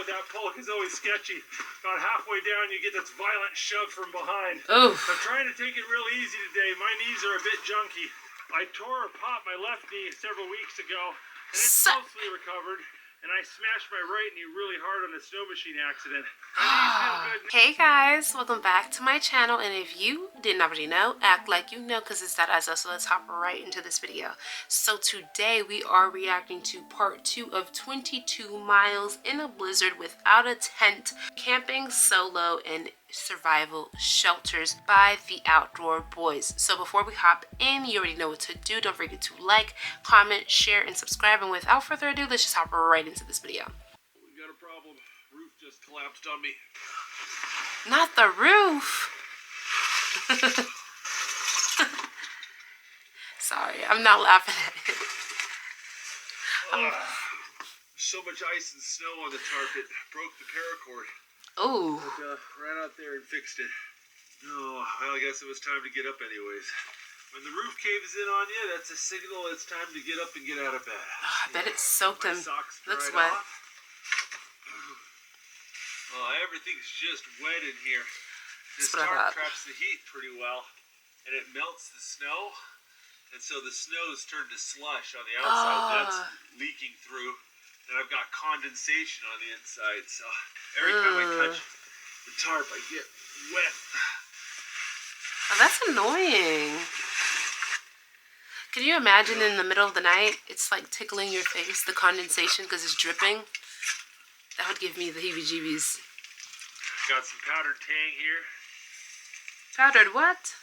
with that polk is always sketchy. About halfway down, you get this violent shove from behind. Oof. I'm trying to take it real easy today. My knees are a bit junky. I tore or popped my left knee several weeks ago, and it's mostly recovered. And I smashed my right knee really hard on a snow machine accident. My knees feel good. Hey guys, welcome back to my channel, and if you didn't already know, act like you know, because it's that as us. So let's hop right into this video. So today we are reacting to part 2 of 22 miles in a blizzard without a tent, camping solo in survival shelters by the Outdoor Boys. So before we hop in, you already know what to do. Don't forget to like, comment, share, and subscribe. And without further ado, let's just hop right into this video. We got a problem. Roof just collapsed on me. Not the roof. Sorry, I'm not laughing at it. So much ice and snow on the tarp, it broke the paracord. Oh. But ran out there and fixed it. Oh, well, I guess it was time to get up anyways. When the roof caves in on you, that's a signal it's time to get up and get out of bed. Oh, I bet it soaked him. Looks right wet. Off. Oh, everything's just wet in here. This tarp traps the heat pretty well, and it melts the snow, and so the snow's turned to slush on the outside. That's leaking through, and I've got condensation on the inside, so every time I touch the tarp, I get wet. Oh, that's annoying. Can you imagine in the middle of the night, it's like tickling your face, the condensation, because it's dripping? That would give me the heebie-jeebies. Got some powdered tang here. Powdered what?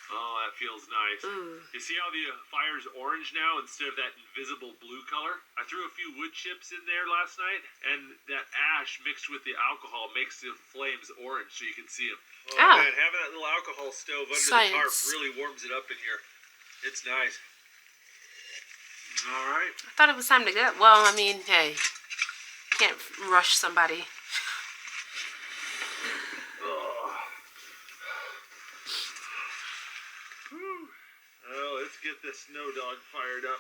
Oh, that feels nice. Ooh. You see how the fire's orange now instead of that invisible blue color? I threw a few wood chips in there last night, and that ash mixed with the alcohol makes the flames orange so you can see them. Oh, man, having that little alcohol stove under the tarp really warms it up in here. It's nice. All right. I thought it was time to go. Well, I mean, hey, can't rush somebody. Well, let's get this snow dog fired up.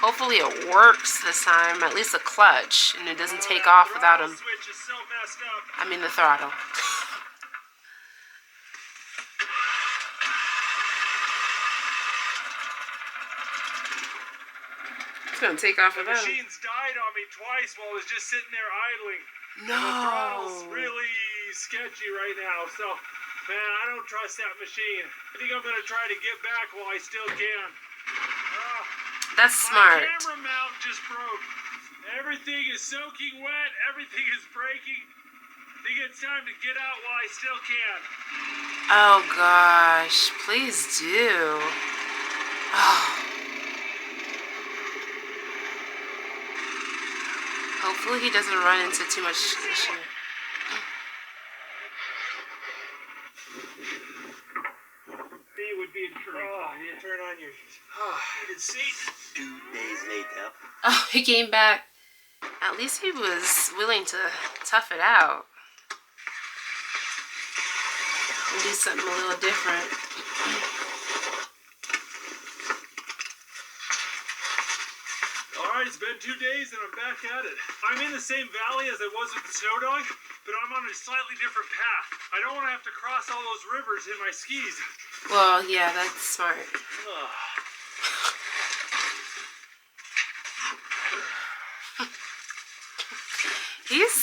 Hopefully it works this time, at least the clutch, and it doesn't take off without him. Switch is so messed up. I mean the throttle. It's gonna take off without him. The machine's died on me twice while I was just sitting there idling. No. And the throttle's really sketchy right now, so man, I don't trust that machine. I think I'm gonna try to get back while I still can. That's smart. My camera mount just broke. Everything is soaking wet. Everything is breaking. I think it's time to get out while I still can. Oh gosh, please do. Oh. Hopefully he doesn't run into too much issue. Would be you turn on your heated seat. 2 days later. Oh, he came back. At least he was willing to tough it out and do something a little different. Alright, it's been 2 days and I'm back at it. I'm in the same valley as I was with the snow dog, but I'm on a slightly different path. I don't want to have to cross all those rivers in my skis. Well, yeah, that's smart. He's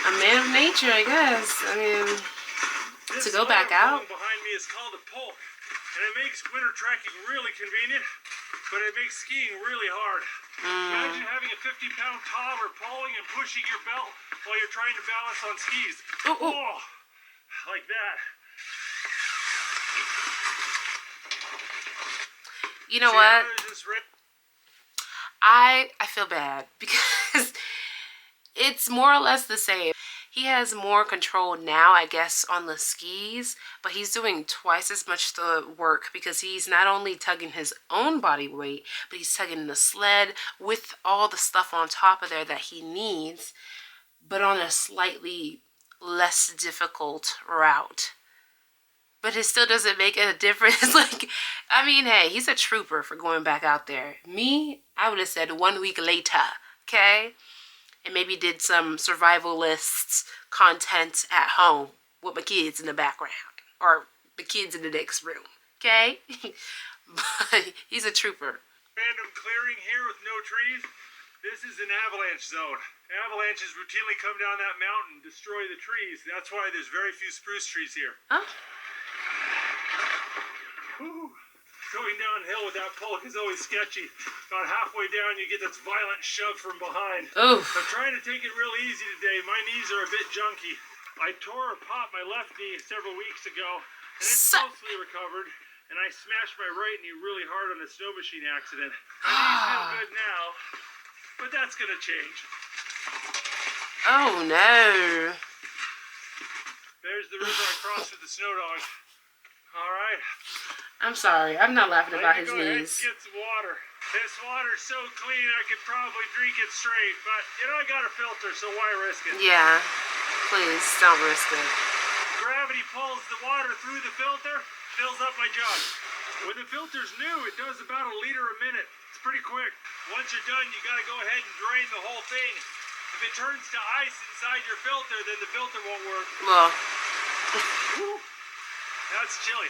a man of nature, I guess. I mean, to go back out. Behind me is called a polk, and it makes winter trekking really convenient, but it makes skiing really hard. Imagine having a 50-pound toddler pulling and pushing your belt while you're trying to balance on skis. Oh, like that. You know what? I feel bad because it's more or less the same. He has more control now, I guess, on the skis, but he's doing twice as much the work because he's not only tugging his own body weight, but he's tugging the sled with all the stuff on top of there that he needs, but on a slightly less difficult route. But it still doesn't make a difference. Like, I mean, hey, he's a trooper for going back out there. Me, I would have said 1 week later, okay? And maybe did some survivalist content at home with my kids in the background. Or the kids in the next room, okay? But he's a trooper. Random clearing here with no trees. This is an avalanche zone. Avalanches routinely come down that mountain, destroy the trees. That's why there's very few spruce trees here. Huh? Woo. Going downhill with that pulk is always sketchy. About halfway down, you get this violent shove from behind. Oof. I'm trying to take it real easy today. My knees are a bit junky. I tore or popped my left knee several weeks ago, and it's mostly recovered. And I smashed my right knee really hard on a snow machine accident. My knees feel good now, but that's gonna change. Oh no. There's the river I crossed with the snow dog. All right. I'm sorry. I'm not laughing about his Go ahead and knees. get some water. This water's so clean I could probably drink it straight, but you know I got a filter, so why risk it? Yeah. Please don't risk it. Gravity pulls the water through the filter, fills up my jug. When the filter's new, it does about 1 liter a minute. It's pretty quick. Once you're done, you gotta go ahead and drain the whole thing. If it turns to ice inside your filter, then the filter won't work. Well. Woo. That's chilly.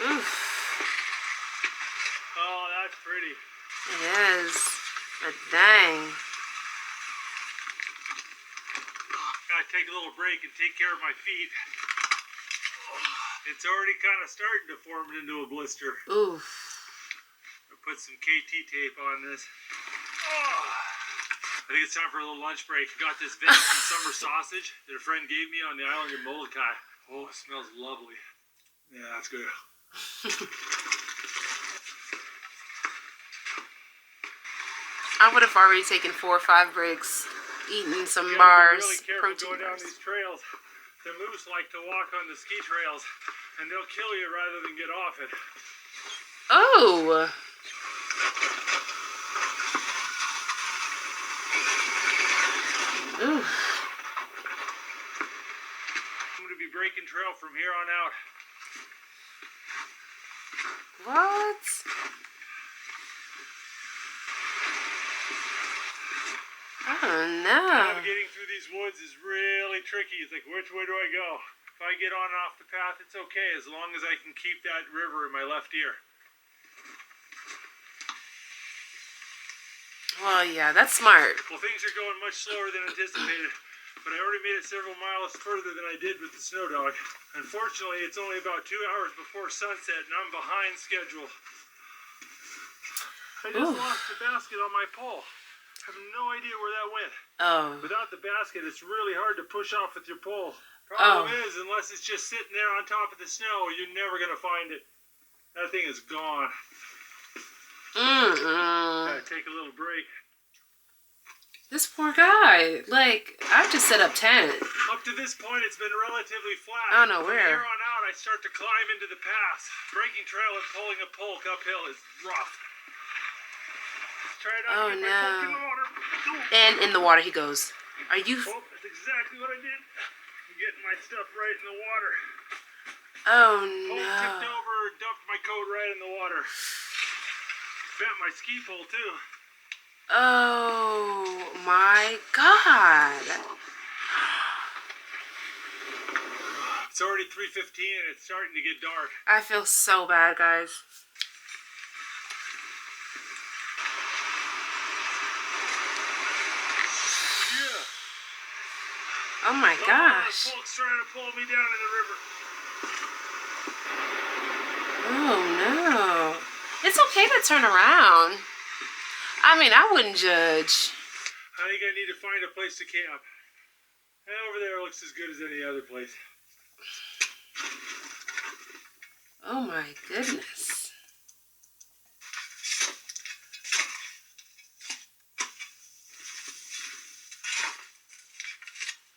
Oof. Oh, that's pretty. It is. But dang. Gotta take a little break and take care of my feet. It's already kind of starting to form into a blister. Oof. I put some KT tape on this. I think it's time for a little lunch break. I got this venison summer sausage that a friend gave me on the island of Molokai. Oh, it smells lovely. Yeah, that's good. I would have already taken 4 or 5 breaks, eating some You bars, gotta be really careful protein going down bars. these trails. The moose like to walk on the ski trails, and they'll kill you rather than get off it. Oh. Ooh. I'm gonna be breaking trail from here on out. What? Oh no. Navigating through these woods is really tricky. It's like, which way do I go? If I get on and off the path, it's okay, as long as I can keep that river in my left ear. Well, yeah, that's smart. Well, things are going much slower than anticipated, but I already made it several miles further than I did with the snow dog. Unfortunately, it's only about 2 hours before sunset, and I'm behind schedule. I just lost the basket on my pole. I have no idea where that went. Oh. Without the basket, it's really hard to push off with your pole. Problem is, unless it's just sitting there on top of the snow, you're never going to find it. That thing is gone. Gotta take a little break. This poor guy. Like, I've just set up tent. Up to this point, it's been relatively flat. I don't know where. From here on out, I start to climb into the pass. Breaking trail and pulling a pulk uphill is rough. Try not to get my pulk in the water. And in the water he goes. Are you... Oh, that's exactly what I did. I'm getting my stuff right in the water. Oh, Pole no. tipped over, dumped my coat right in the water. Bent my ski pole, too. Oh, my God. It's already 3:15 and it's starting to get dark. I feel so bad, guys. Yeah. Oh my gosh. The pulk's trying to pull me down in the river. Oh no. It's okay to turn around. I mean, I wouldn't judge. I think I need to find a place to camp. And over there looks as good as any other place. Oh my goodness.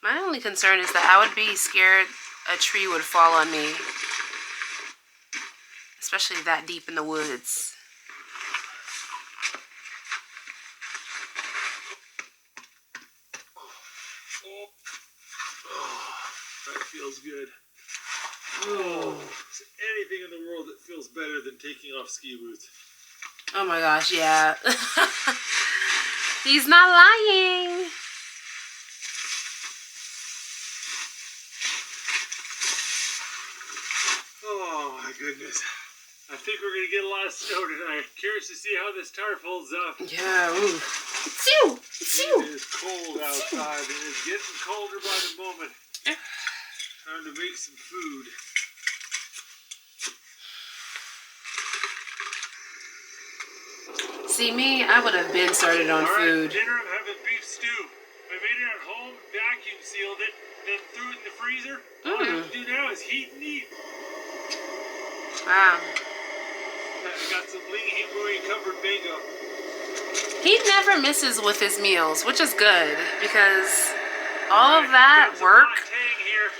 My only concern is that I would be scared a tree would fall on me. Especially that deep in the woods. That feels good. Oh, is there anything in the world that feels better than taking off ski boots? Oh my gosh, yeah. He's not lying. Oh my goodness. I think we're going to get a lot of snow tonight. Curious to see how this tarp holds up. Yeah, ooh. It is cold outside and it's getting colder by the moment. Time to make some food. See me, I would have been started on food. Dinner, I'm having beef stew. I made it at home, vacuum sealed it, then threw it in the freezer. All I have to do now is heat and eat. Wow. I got some lingy covered mango. He never misses with his meals, which is good because all of that work. Here.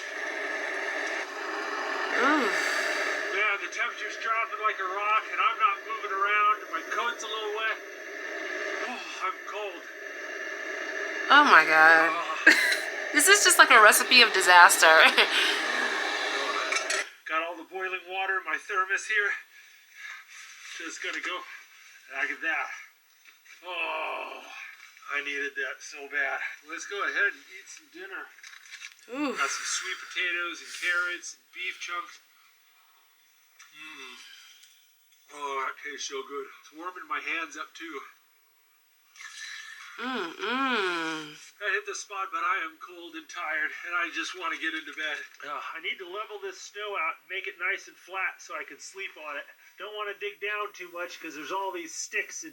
Ooh. Man, the temperature's dropping like a rock, and I'm not moving around. And my coat's a little wet. Oh, I'm cold. Oh my god. This is just like a recipe of disaster. Got all the boiling water in my thermos here. Just gonna go like that. Oh, I needed that so bad. Let's go ahead and eat some dinner. Ooh. Got some sweet potatoes and carrots and beef chunks. Oh, that tastes so good. It's warming my hands up too. I hit the spot, but I am cold and tired, and I just want to get into bed. I need to level this snow out, make it nice and flat so I can sleep on it. Don't want to dig down too much because there's all these sticks and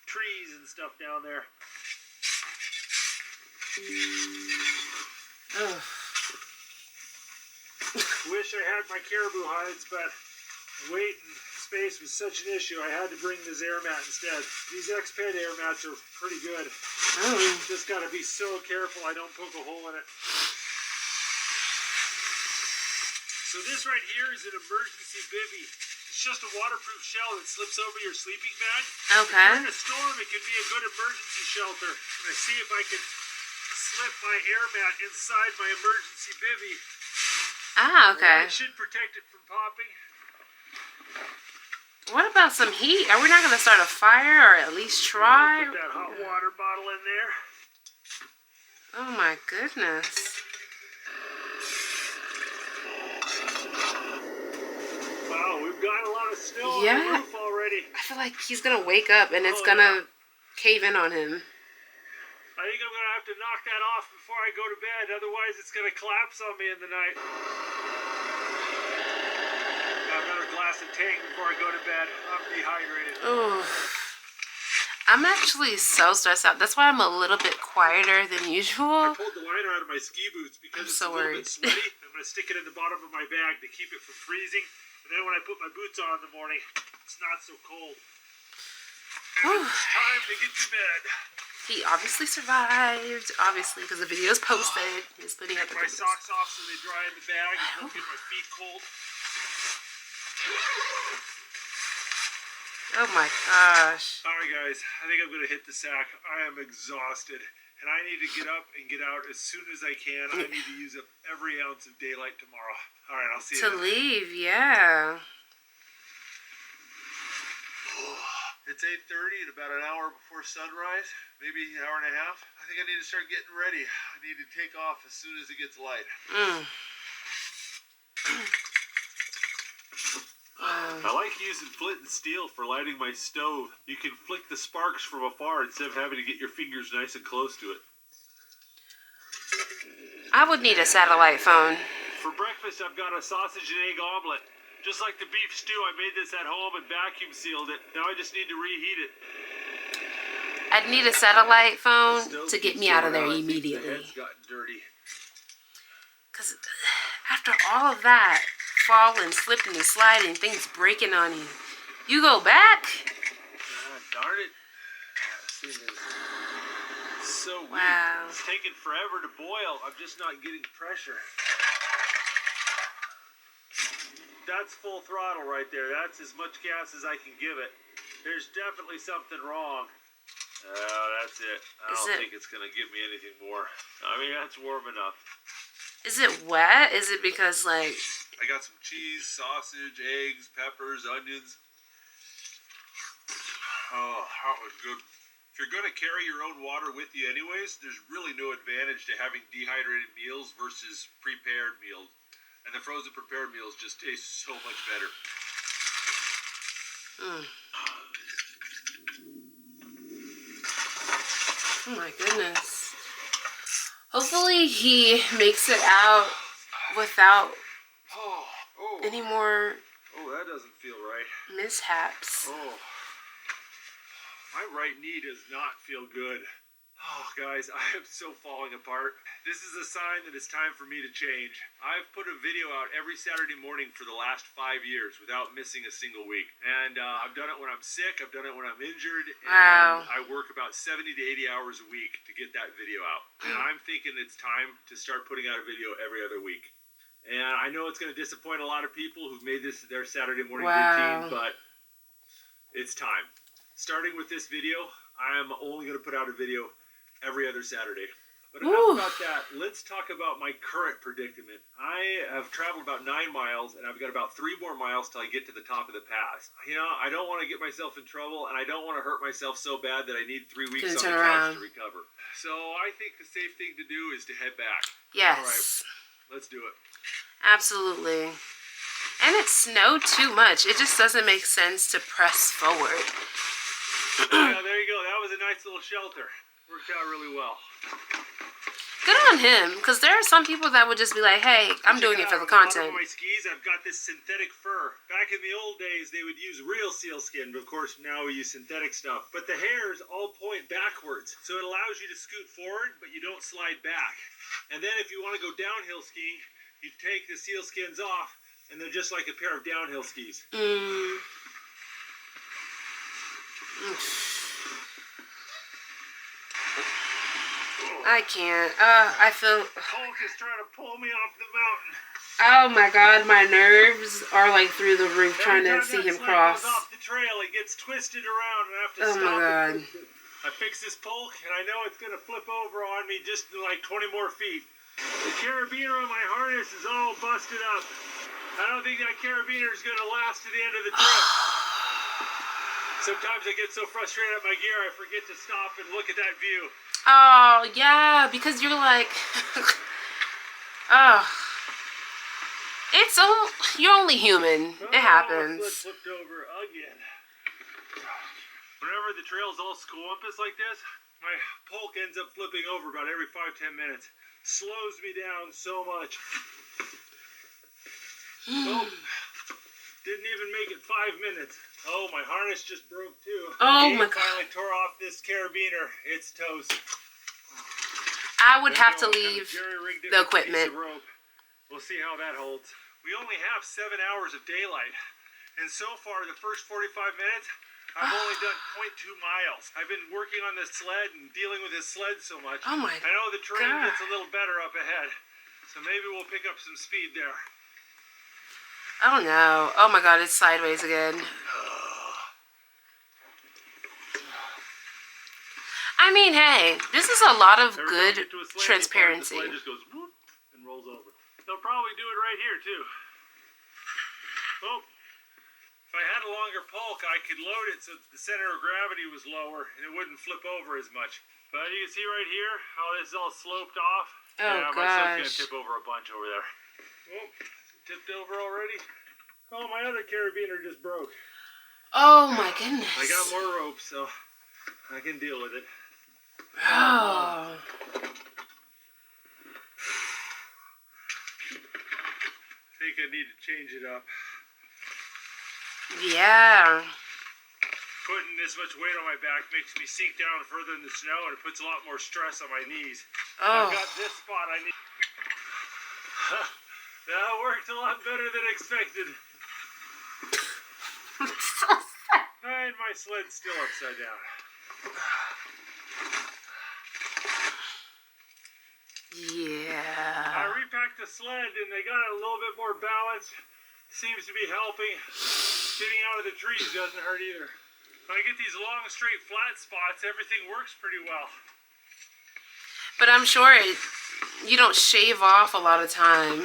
trees and stuff down there. Wish I had my caribou hides, but weight and space was such an issue. I had to bring this air mat instead. These X-Ped air mats are pretty good. Just got to be so careful I don't poke a hole in it. So this right here is an emergency bivvy. It's just a waterproof shell that slips over your sleeping bag. Okay. If you're in a storm, it can be a good emergency shelter. And I see if I can slip my air mat inside my emergency bivvy. Ah, okay. That should protect it from popping. What about some heat? Are we not going to start a fire or at least try? Put that hot water bottle in there. Oh my goodness. Wow, we've got a lot of snow on the roof already. I feel like he's going to wake up and it's going to cave in on him. I think I'm going to have to knock that off before I go to bed. Otherwise, it's going to collapse on me in the night. Got another glass of Tang before I go to bed. I'm dehydrated. Oh, I'm actually so stressed out. That's why I'm a little bit quieter than usual. I pulled the liner out of my ski boots because it's a little bit sweaty. I'm going to stick it in the bottom of my bag to keep it from freezing. And then when I put my boots on in the morning, it's not so cold. And it's time to get to bed. He obviously survived, obviously, because the video is posted. He's putting up my socks off so they dry in the bag and don't get my feet cold. Oh my gosh. Alright guys, I think I'm going to hit the sack. I am exhausted. And I need to get up and get out as soon as I can. I need to use up every ounce of daylight tomorrow. Alright, I'll see you then. To leave, yeah. It's 8:30 and about an hour before sunrise. Maybe an hour and a half. I think I need to start getting ready. I need to take off as soon as it gets light. I like using flint and steel for lighting my stove. You can flick the sparks from afar instead of having to get your fingers nice and close to it. I would need a satellite phone. For breakfast, I've got a sausage and egg omelet. Just like the beef stew, I made this at home and vacuum sealed it. Now I just need to reheat it. I'd need a satellite phone to get me out of there immediately. The head's gotten dirty. Because after all of that, falling, slipping, and sliding, things breaking on you, you go back? Darn it. This thing is so weak. Wow. It's taking forever to boil. I'm just not getting pressure. That's full throttle right there. That's as much gas as I can give it. There's definitely something wrong. Oh, that's it. I don't think it's going to give me anything more. I mean, that's warm enough. Is it wet? Is it because, like... I got some cheese, sausage, eggs, peppers, onions. Oh, that was good. If you're going to carry your own water with you anyways, there's really no advantage to having dehydrated meals versus prepared meals. And the frozen prepared meals just taste so much better. Oh my goodness. Hopefully he makes it out without any more that doesn't feel right. mishaps. My right knee does not feel good. Oh, guys, I am so falling apart. This is a sign that it's time for me to change. I've put a video out every Saturday morning for the last 5 years without missing a single week. And I've done it when I'm sick, I've done it when I'm injured, and I work about 70 to 80 hours a week to get that video out. And I'm thinking it's time to start putting out a video every other week. And I know it's going to disappoint a lot of people who've made this their Saturday morning routine, but it's time. Starting with this video, I am only going to put out a video every other Saturday. But enough about that. Let's talk about my current predicament. I have traveled about 9 miles, and I've got about 3 more miles till I get to the top of the pass. You know, I don't want to get myself in trouble, and I don't want to hurt myself so bad that I need 3 weeks on the couch to recover. So I think the safe thing to do is to head back. Yes. All right, let's do it. Absolutely. And it snowed too much. It just doesn't make sense to press forward. Yeah, there you go. That was a nice little shelter. Worked out really well. Good on him, because there are some people that would just be like, hey, I'm doing it for the content. On my skis, I've got this synthetic fur. Back in the old days, they would use real seal skin, but of course now we use synthetic stuff. But the hairs all point backwards, so it allows you to scoot forward, but you don't slide back. And then if you want to go downhill skiing, you take the seal skins off, and they're just like a pair of downhill skis. I can't. I feel... Hulk is trying to pull me off the mountain. Oh my god, my nerves are like through the roof trying to see him cross. Goes off the trail, it gets twisted around, and I have to stop. Oh my god. I fix this polk, and I know it's going to flip over on me just like 20 more feet. The carabiner on my harness is all busted up. I don't think that carabiner is going to last to the end of the trip. Sometimes I get so frustrated at my gear, I forget to stop and look at that view. Oh, yeah, because you're like, oh, you're only human. It happens. Sled flipped over again. Whenever the trail's all squampus like this, my polk ends up flipping over about every 5-10 minutes. Slows me down so much. Oh, didn't even make it 5 minutes. Oh, my harness just broke too. Oh my god. Finally tore off this carabiner. It's toast. I would have to leave the equipment. We'll see how that holds. We only have 7 hours of daylight. And so far, the first 45 minutes, I've only done 0.2 miles. I've been working on this sled and dealing with this sled so much. Oh my god. I know the terrain gets a little better up ahead. So maybe we'll pick up some speed there. Oh no. Oh my god, it's sideways again. I mean, hey, this is a lot of good transparency. The sled just goes whoop and rolls over. They'll probably do it right here too. Well, if I had a longer polk, I could load it so the center of gravity was lower and it wouldn't flip over as much. But you can see right here how this is all sloped off. Oh, yeah, gosh. My sled's gonna tip over a bunch over there. Oh, tipped over already? Oh, my other carabiner just broke. Oh my goodness. I got more rope, so I can deal with it. Oh. I think I need to change it up. Yeah. Putting this much weight on my back makes me sink down further in the snow, and it puts a lot more stress on my knees. Oh. I've got this spot I need. That worked a lot better than expected. And my sled's still upside down. Yeah. I repacked the sled and they got it a little bit more balanced. Seems to be helping. Getting out of the trees doesn't hurt either. When I get these long, straight, flat spots, everything works pretty well. But I'm sure you don't shave off a lot of time.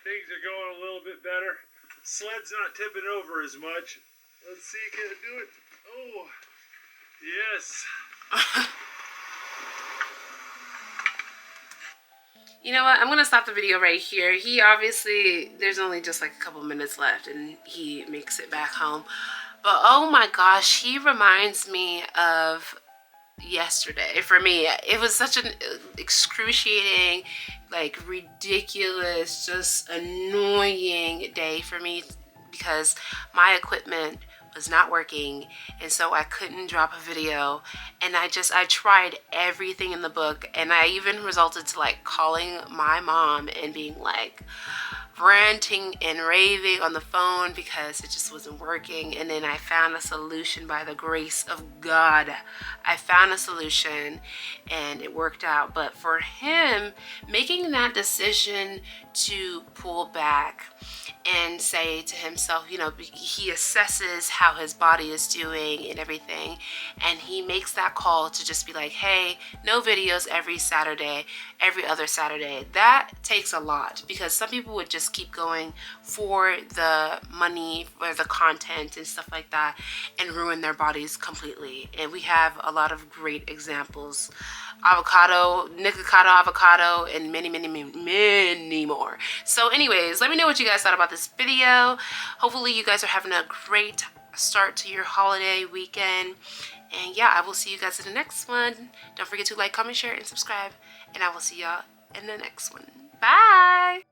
Things are going a little bit better. Sled's not tipping over as much. Let's see, can I do it? Oh, yes. You know what? I'm going to stop the video right here. He obviously, there's only just like a couple minutes left and he makes it back home. But oh my gosh, he reminds me of yesterday. For me, it was such an excruciating, like ridiculous, just annoying day for me because my equipment was not working, and so I couldn't drop a video, and I tried everything in the book, and I even resulted to like calling my mom and being like ranting and raving on the phone because it just wasn't working. And then I found a solution by the grace of God. I found a solution and it worked out. But for him, making that decision to pull back and say to himself, you know, he assesses how his body is doing and everything, and he makes that call to just be like, hey, no videos every Saturday, every other Saturday. That takes a lot, because some people would just keep going for the money, for the content and stuff like that, and ruin their bodies completely. And we have a lot of great examples. Nikocado avocado, and many more. So anyways, let me know what you guys thought about this video. Hopefully you guys are having a great start to your holiday weekend. And yeah, I will see you guys in the next one. Don't forget to like, comment, share, and subscribe. And I will see y'all in the next one. Bye!